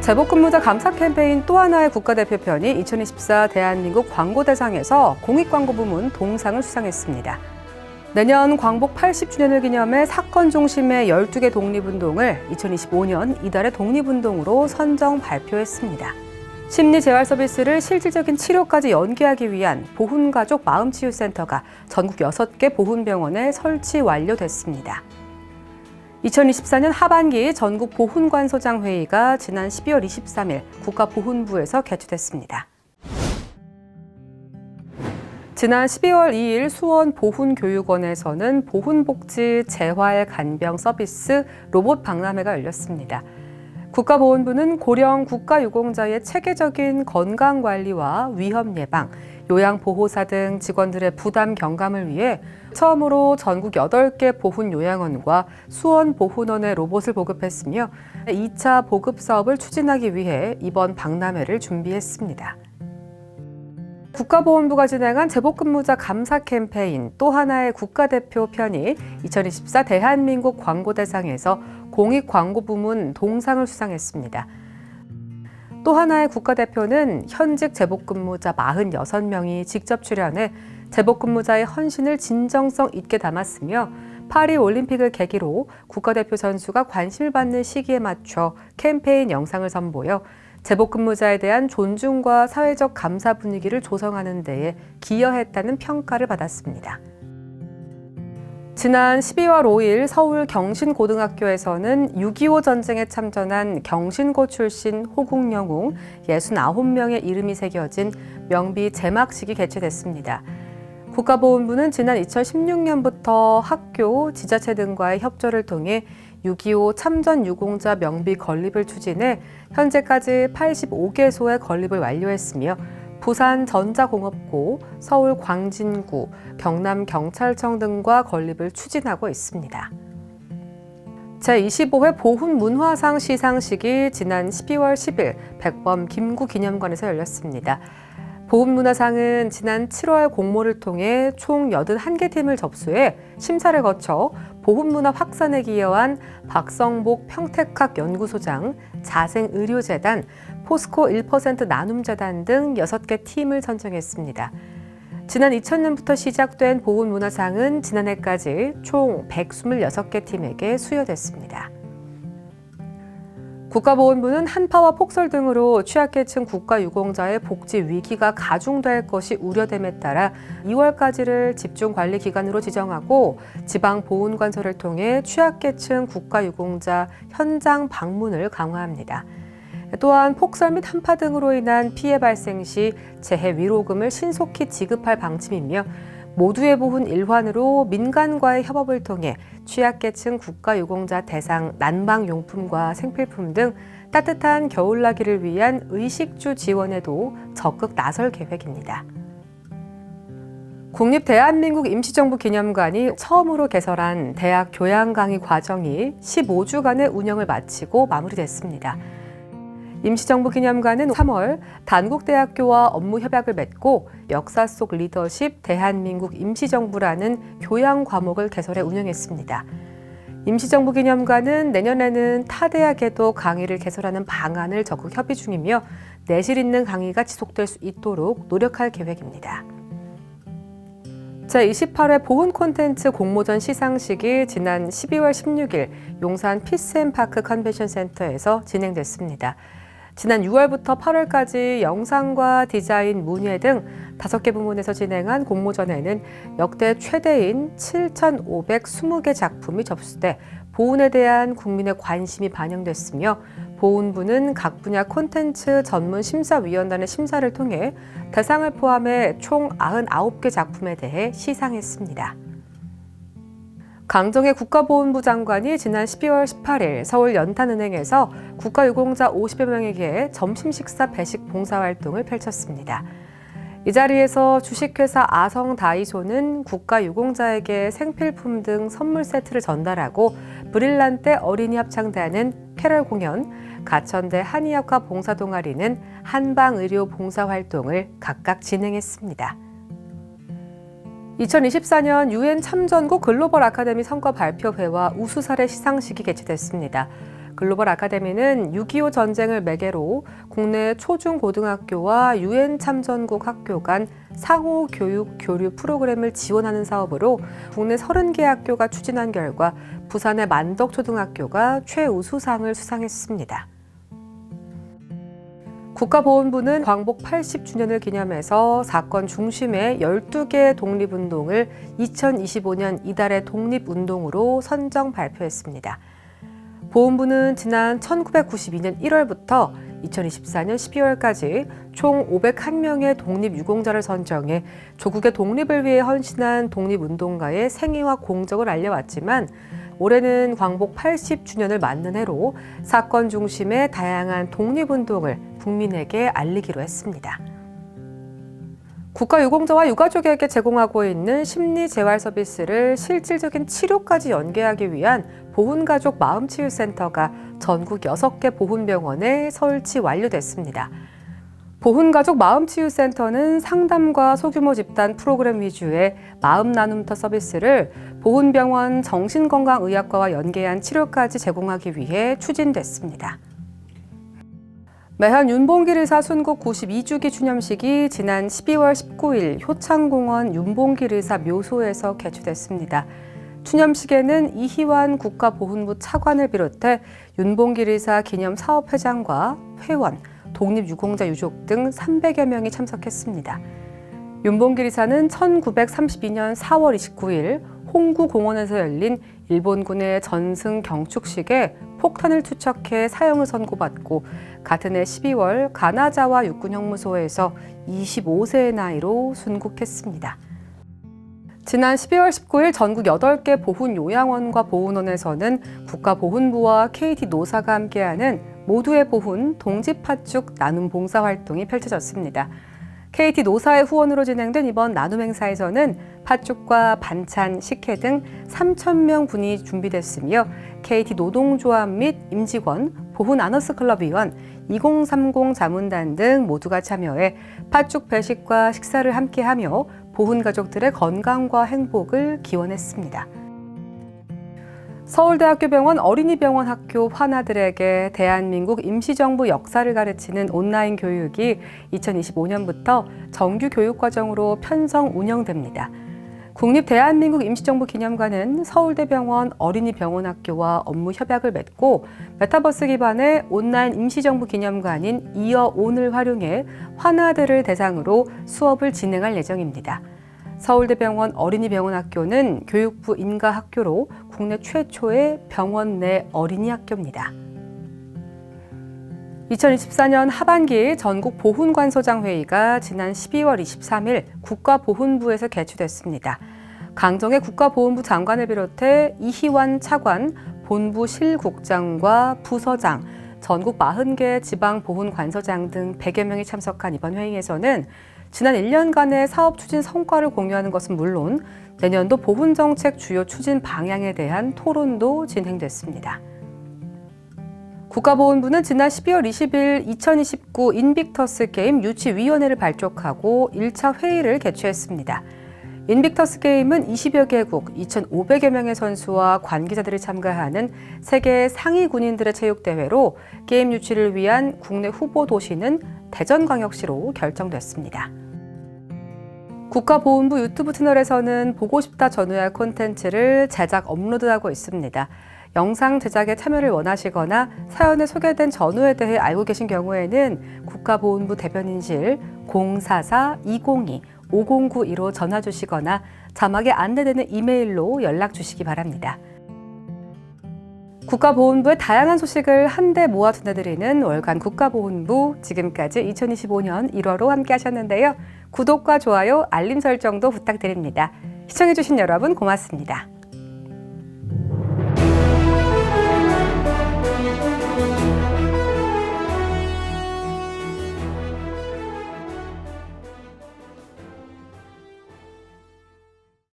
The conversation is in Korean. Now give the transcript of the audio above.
재복근무자 감사 캠페인 또 하나의 국가대표편이 2024 대한민국 광고대상에서 공익광고 부문 동상을 수상했습니다. 내년 광복 80주년을 기념해 사건 중심의 12개 독립운동을 2025년 이달의 독립운동으로 선정 발표했습니다. 심리재활 서비스를 실질적인 치료까지 연계하기 위한 보훈가족 마음치유센터가 전국 6개 보훈병원에 설치 완료됐습니다. 2024년 하반기 전국 보훈관소장 회의가 지난 12월 23일 국가보훈부에서 개최됐습니다. 지난 12월 2일 수원 보훈교육원에서는 보훈복지 재활간병 서비스 로봇 박람회가 열렸습니다. 국가보훈부는 고령 국가유공자의 체계적인 건강관리와 위험 예방, 요양보호사 등 직원들의 부담 경감을 위해 처음으로 전국 8개 보훈요양원과 수원보훈원에 로봇을 보급했으며 2차 보급 사업을 추진하기 위해 이번 박람회를 준비했습니다. 국가보훈부가 진행한 재복근무자 감사 캠페인 또 하나의 국가대표 편이 2024 대한민국 광고대상에서 공익광고 부문 동상을 수상했습니다. 또 하나의 국가대표는 현직 재복근무자 46명이 직접 출연해 재복근무자의 헌신을 진정성 있게 담았으며 파리올림픽을 계기로 국가대표 선수가 관심을 받는 시기에 맞춰 캠페인 영상을 선보여 재복근무자에 대한 존중과 사회적 감사 분위기를 조성하는 데에 기여했다는 평가를 받았습니다. 지난 12월 5일 서울 경신고등학교에서는 6.25 전쟁에 참전한 경신고 출신 호국영웅 69명의 이름이 새겨진 명비 제막식이 개최됐습니다. 국가보훈부는 지난 2016년부터 학교, 지자체 등과의 협조를 통해 6.25 참전 유공자 명비 건립을 추진해 현재까지 85개소의 건립을 완료했으며 부산 전자공업고, 서울 광진구, 경남 경찰청 등과 건립을 추진하고 있습니다. 제25회 보훈문화상 시상식이 지난 12월 10일 백범 김구기념관에서 열렸습니다. 보훈문화상은 지난 7월 공모를 통해 총 81개 팀을 접수해 심사를 거쳐 보훈문화 확산에 기여한 박성복 평택학 연구소장, 자생의료재단, 포스코 1% 나눔재단 등 6개 팀을 선정했습니다. 지난 2000년부터 시작된 보훈문화상은 지난해까지 총 126개 팀에게 수여됐습니다. 국가보훈부는 한파와 폭설 등으로 취약계층 국가유공자의 복지 위기가 가중될 것이 우려됨에 따라 2월까지를 집중관리 기간으로 지정하고 지방보훈관소를 통해 취약계층 국가유공자 현장 방문을 강화합니다. 또한 폭설 및 한파 등으로 인한 피해 발생 시 재해 위로금을 신속히 지급할 방침이며 모두의 보훈 일환으로 민간과의 협업을 통해 취약계층 국가유공자 대상 난방용품과 생필품 등 따뜻한 겨울나기를 위한 의식주 지원에도 적극 나설 계획입니다. 국립대한민국 임시정부 기념관이 처음으로 개설한 대학 교양 강의 과정이 15주간의 운영을 마치고 마무리됐습니다. 임시정부 기념관은 3월 단국대학교와 업무 협약을 맺고 역사 속 리더십 대한민국 임시정부라는 교양 과목을 개설해 운영했습니다. 임시정부 기념관은 내년에는 타 대학에도 강의를 개설하는 방안을 적극 협의 중이며 내실 있는 강의가 지속될 수 있도록 노력할 계획입니다. 제28회 보훈 콘텐츠 공모전 시상식이 지난 12월 16일 용산 피스앤파크 컨벤션 센터에서 진행됐습니다. 지난 6월부터 8월까지 영상과 디자인, 문예 등 5개 부문에서 진행한 공모전에는 역대 최대인 7,520개 작품이 접수돼 보훈에 대한 국민의 관심이 반영됐으며 보훈부는 각 분야 콘텐츠 전문 심사위원단의 심사를 통해 대상을 포함해 총 99개 작품에 대해 시상했습니다. 강정의 국가보훈부 장관이 지난 12월 18일 서울 연탄은행에서 국가유공자 50여 명에게 점심 식사 배식 봉사활동을 펼쳤습니다. 이 자리에서 주식회사 아성다이소는 국가유공자에게 생필품 등 선물 세트를 전달하고 브릴란테 어린이 합창단은 캐럴 공연, 가천대 한의학과 봉사동아리는 한방의료 봉사활동을 각각 진행했습니다. 2024년 UN 참전국 글로벌 아카데미 성과 발표회와 우수 사례 시상식이 개최됐습니다. 글로벌 아카데미는 6.25 전쟁을 매개로 국내 초중고등학교와 UN 참전국 학교 간 상호 교육 교류 프로그램을 지원하는 사업으로 국내 30개 학교가 추진한 결과 부산의 만덕초등학교가 최우수상을 수상했습니다. 국가보훈부는 광복 80주년을 기념해서 사건 중심의 12개 독립운동을 2025년 이달의 독립운동으로 선정 발표했습니다. 보훈부는 지난 1992년 1월부터 2024년 12월까지 총 501명의 독립유공자를 선정해 조국의 독립을 위해 헌신한 독립운동가의 생애와 공적을 알려왔지만 올해는 광복 80주년을 맞는 해로 사건 중심의 다양한 독립운동을 국민에게 알리기로 했습니다. 국가유공자와 유가족에게 제공하고 있는 심리재활 서비스를 실질적인 치료까지 연계하기 위한 보훈가족 마음치유센터가 전국 6개 보훈병원에 설치 완료됐습니다. 보훈가족 마음치유센터는 상담과 소규모 집단 프로그램 위주의 마음 나눔터 서비스를 보훈병원 정신건강의학과와 연계한 치료까지 제공하기 위해 추진됐습니다. 매현 윤봉길 의사 순국 92주기 추념식이 지난 12월 19일 효창공원 윤봉길 의사 묘소에서 개최됐습니다. 추념식에는 이희환 국가보훈부 차관을 비롯해 윤봉길 의사 기념사업회장과 회원, 독립유공자 유족 등 300여 명이 참석했습니다. 윤봉길 의사는 1932년 4월 29일 홍구공원에서 열린 일본군의 전승 경축식에 폭탄을 투척해 사형을 선고받고 같은 해 12월 가나자와 육군형무소에서 25세의 나이로 순국했습니다. 지난 12월 19일 전국 8개 보훈요양원과 보훈원에서는 국가보훈부와 KT노사가 함께하는 모두의 보훈 동지팥죽 나눔 봉사활동이 펼쳐졌습니다. KT노사의 후원으로 진행된 이번 나눔 행사에서는 팥죽과 반찬, 식혜 등 3,000명 분이 준비됐으며 KT노동조합 및 임직원, 보훈아너스클럽 위원, 2030 자문단 등 모두가 참여해 팥죽 배식과 식사를 함께하며 보훈가족들의 건강과 행복을 기원했습니다. 서울대학교 병원 어린이병원 학교 환아들에게 대한민국 임시정부 역사를 가르치는 온라인 교육이 2025년부터 정규 교육과정으로 편성 운영됩니다. 국립대한민국 임시정부 기념관은 서울대병원 어린이병원학교와 업무 협약을 맺고 메타버스 기반의 온라인 임시정부 기념관인 이어온을 활용해 환아들을 대상으로 수업을 진행할 예정입니다. 서울대병원 어린이병원학교는 교육부 인가학교로 국내 최초의 병원 내 어린이 학교입니다. 2024년 하반기 전국 보훈관소장회의가 지난 12월 23일 국가보훈부에서 개최됐습니다. 강정의 국가보훈부 장관을 비롯해 이희환 차관, 본부 실국장과 부서장, 전국 40개 지방보훈관서장 등 100여 명이 참석한 이번 회의에서는 지난 1년간의 사업 추진 성과를 공유하는 것은 물론 내년도 보훈정책 주요 추진 방향에 대한 토론도 진행됐습니다. 국가보훈부는 지난 12월 20일 2029 인빅터스 게임 유치위원회를 발족하고 1차 회의를 개최했습니다. 인빅터스 게임은 20여 개국 2,500여 명의 선수와 관계자들이 참가하는 세계 상위 군인들의 체육대회로 게임 유치를 위한 국내 후보 도시는 대전광역시로 결정됐습니다. 국가보훈부 유튜브 채널에서는 보고 싶다 전후야 콘텐츠를 제작 업로드하고 있습니다. 영상 제작에 참여를 원하시거나 사연에 소개된 전후에 대해 알고 계신 경우에는 국가보훈부 대변인실 044-202-5092로 전화 주시거나 자막에 안내되는 이메일로 연락 주시기 바랍니다. 국가보훈부의 다양한 소식을 한데 모아 전해드리는 월간 국가보훈부, 지금까지 2025년 1월호 함께 하셨는데요. 구독과 좋아요, 알림 설정도 부탁드립니다. 시청해주신 여러분 고맙습니다.